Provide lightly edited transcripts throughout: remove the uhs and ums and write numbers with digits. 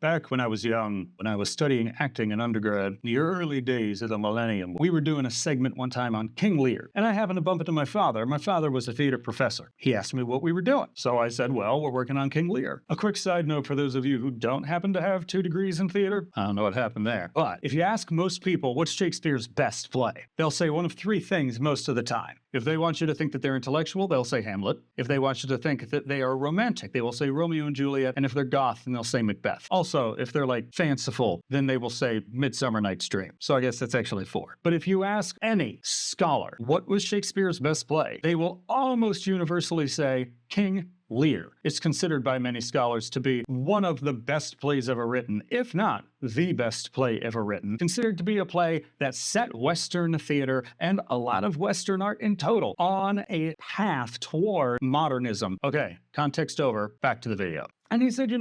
Back when I was young, when I was studying acting in undergrad, in the early days of the millennium, we were doing a segment one time on King Lear, and I happened to bump into my father. My father was a theater professor. He asked me what we were doing. So I said, well, we're working on King Lear. A quick side note for those of you who don't happen to have 2 degrees in theater, I don't know what happened there. But if you ask most people what's Shakespeare's best play, they'll say one of 3 things most of the time. If they want you to think that they're intellectual, they'll say Hamlet. If they want you to think that they are romantic, they will say Romeo and Juliet. And if they're goth, then they'll say Macbeth. Also, if they're like fanciful, then they will say Midsummer Night's Dream. So I guess that's actually 4. But if you ask any scholar what was Shakespeare's best play, they will almost universally say King Lear. It's considered by many scholars to be one of the best plays ever written, if not the best play ever written, considered to be a play that set Western theater and a lot of Western art in total on a path toward modernism. Okay, context over, back to the video. And he said,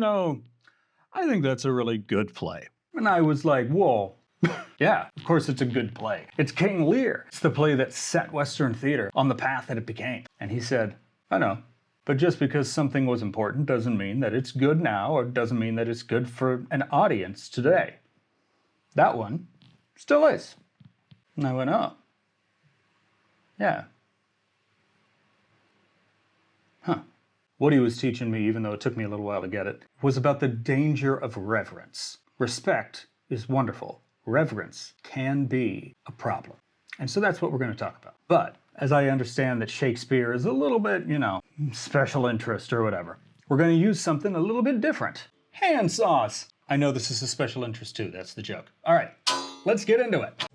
I think that's a really good play. And I was like, whoa. Yeah, of course it's a good play. It's King Lear. It's the play that set Western theater on the path that it became. And he said, I know. But just because something was important doesn't mean that it's good now, or doesn't mean that it's good for an audience today. That one still is. And I went, oh. Yeah. Huh. What he was teaching me, even though it took me a little while to get it, was about the danger of reverence. Respect is wonderful. Reverence can be a problem. And so that's what we're going to talk about. But as I understand that Shakespeare is a little bit, special interest or whatever, we're going to use something a little bit different. Handsaws. I know this is a special interest too. That's the joke. All right, let's get into it.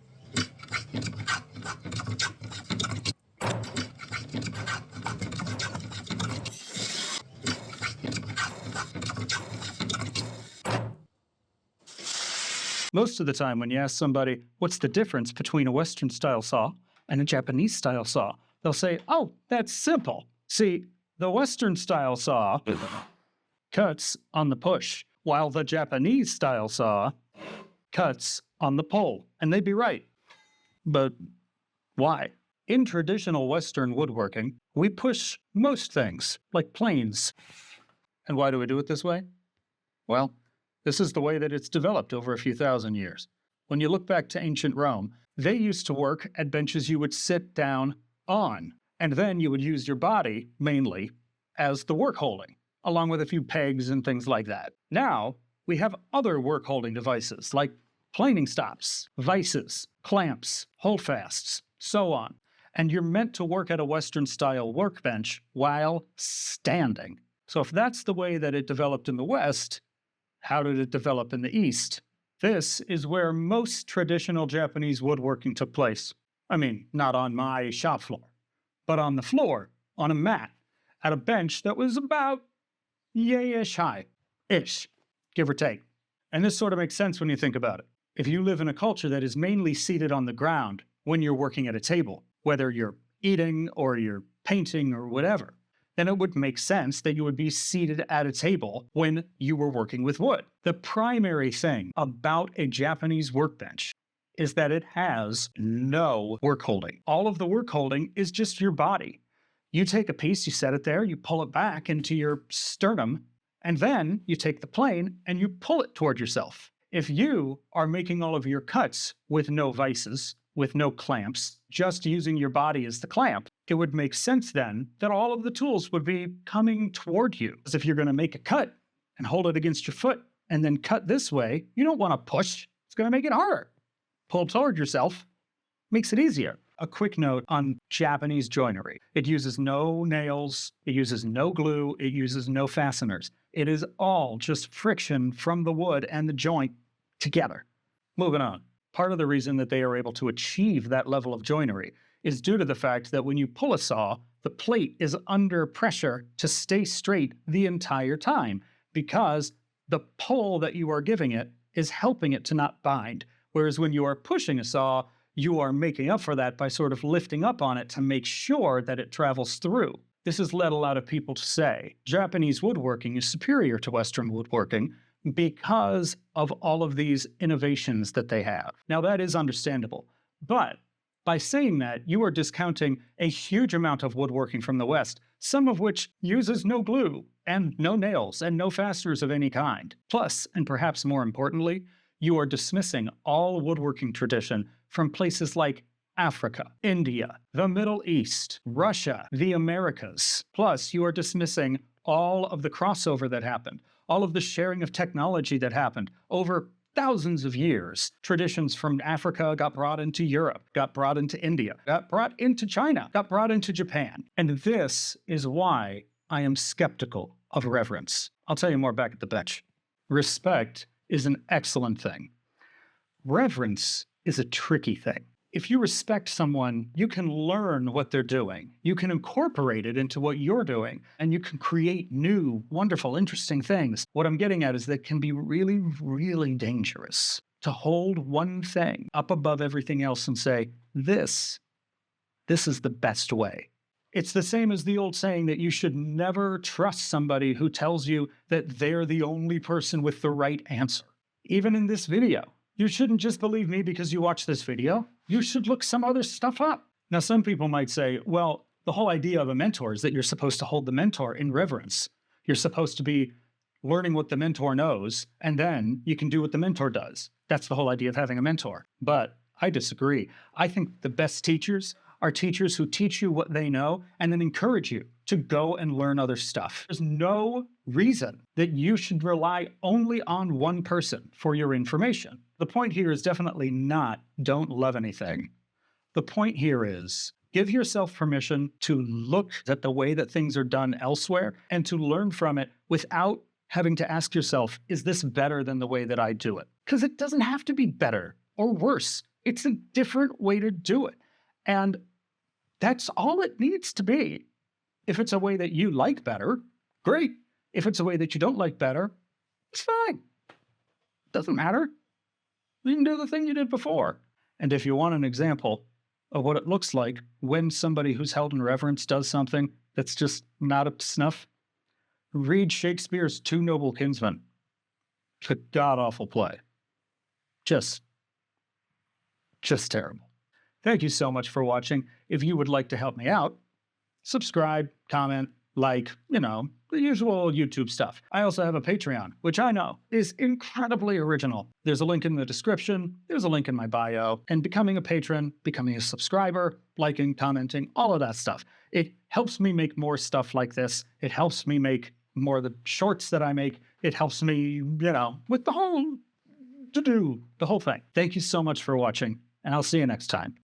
Most of the time when you ask somebody, what's the difference between a Western-style saw and a Japanese-style saw, they'll say, oh, that's simple. See, the Western-style saw cuts on the push, while the Japanese-style saw cuts on the pull. And they'd be right. But why? In traditional Western woodworking, we push most things, like planes. And why do we do it this way? Well, this is the way that it's developed over a few thousand years. When you look back to ancient Rome, they used to work at benches you would sit down on, and then you would use your body, mainly, as the work holding, along with a few pegs and things like that. Now, we have other work holding devices, like planing stops, vices, clamps, holdfasts, so on. And you're meant to work at a Western-style workbench while standing. So if that's the way that it developed in the West, how did it develop in the East? This is where most traditional Japanese woodworking took place. I mean, not on my shop floor, but on the floor, on a mat, at a bench that was about yay-ish high-ish, give or take. And this sort of makes sense when you think about it. If you live in a culture that is mainly seated on the ground when you're working at a table, whether you're eating or you're painting or whatever, then it would make sense that you would be seated at a table when you were working with wood. The primary thing about a Japanese workbench is that it has no work holding. All of the work holding is just your body. You take a piece, you set it there, you pull it back into your sternum, and then you take the plane and you pull it toward yourself. If you are making all of your cuts with no vices, with no clamps, just using your body as the clamp, it would make sense then that all of the tools would be coming toward you. Because if you're going to make a cut and hold it against your foot and then cut this way, you don't want to push. It's going to make it harder. Pull toward yourself makes it easier. A quick note on Japanese joinery. It uses no nails, it uses no glue, it uses no fasteners. It is all just friction from the wood and the joint together. Moving on. Part of the reason that they are able to achieve that level of joinery is due to the fact that when you pull a saw, the plate is under pressure to stay straight the entire time because the pull that you are giving it is helping it to not bind. Whereas when you are pushing a saw, you are making up for that by sort of lifting up on it to make sure that it travels through. This has led a lot of people to say Japanese woodworking is superior to Western woodworking because of all of these innovations that they have. Now, that is understandable, but by saying that, you are discounting a huge amount of woodworking from the West, some of which uses no glue, and no nails and no fasteners of any kind. Plus, and perhaps more importantly, you are dismissing all woodworking tradition from places like Africa, India, the Middle East, Russia, the Americas. Plus, you are dismissing all of the crossover that happened, all of the sharing of technology that happened over thousands of years. Traditions from Africa got brought into Europe, got brought into India, got brought into China, got brought into Japan. And this is why I am skeptical of reverence. I'll tell you more back at the bench. Respect is an excellent thing. Reverence is a tricky thing. If you respect someone, you can learn what they're doing. You can incorporate it into what you're doing, and you can create new, wonderful, interesting things. What I'm getting at is that it can be really, really dangerous to hold one thing up above everything else and say, this is the best way. It's the same as the old saying that you should never trust somebody who tells you that they're the only person with the right answer. Even in this video, you shouldn't just believe me because you watched this video. You should look some other stuff up. Now, some people might say, well, the whole idea of a mentor is that you're supposed to hold the mentor in reverence. You're supposed to be learning what the mentor knows, and then you can do what the mentor does. That's the whole idea of having a mentor. But I disagree. I think the best teachers are teachers who teach you what they know and then encourage you to go and learn other stuff. There's no reason that you should rely only on one person for your information. The point here is definitely not don't love anything. The point here is give yourself permission to look at the way that things are done elsewhere and to learn from it without having to ask yourself, is this better than the way that I do it? Because it doesn't have to be better or worse. It's a different way to do it. And that's all it needs to be. If it's a way that you like better, great. If it's a way that you don't like better, it's fine. Doesn't matter. You can do the thing you did before. And if you want an example of what it looks like when somebody who's held in reverence does something that's just not up to snuff, read Shakespeare's Two Noble Kinsmen. It's a god-awful play. Just terrible. Thank you so much for watching. If you would like to help me out, subscribe, comment, like, the usual YouTube stuff. I also have a Patreon, which I know is incredibly original. There's a link in the description. There's a link in my bio. And becoming a patron, becoming a subscriber, liking, commenting, all of that stuff. It helps me make more stuff like this. It helps me make more of the shorts that I make. It helps me, with the whole to-do, the whole thing. Thank you so much for watching, and I'll see you next time.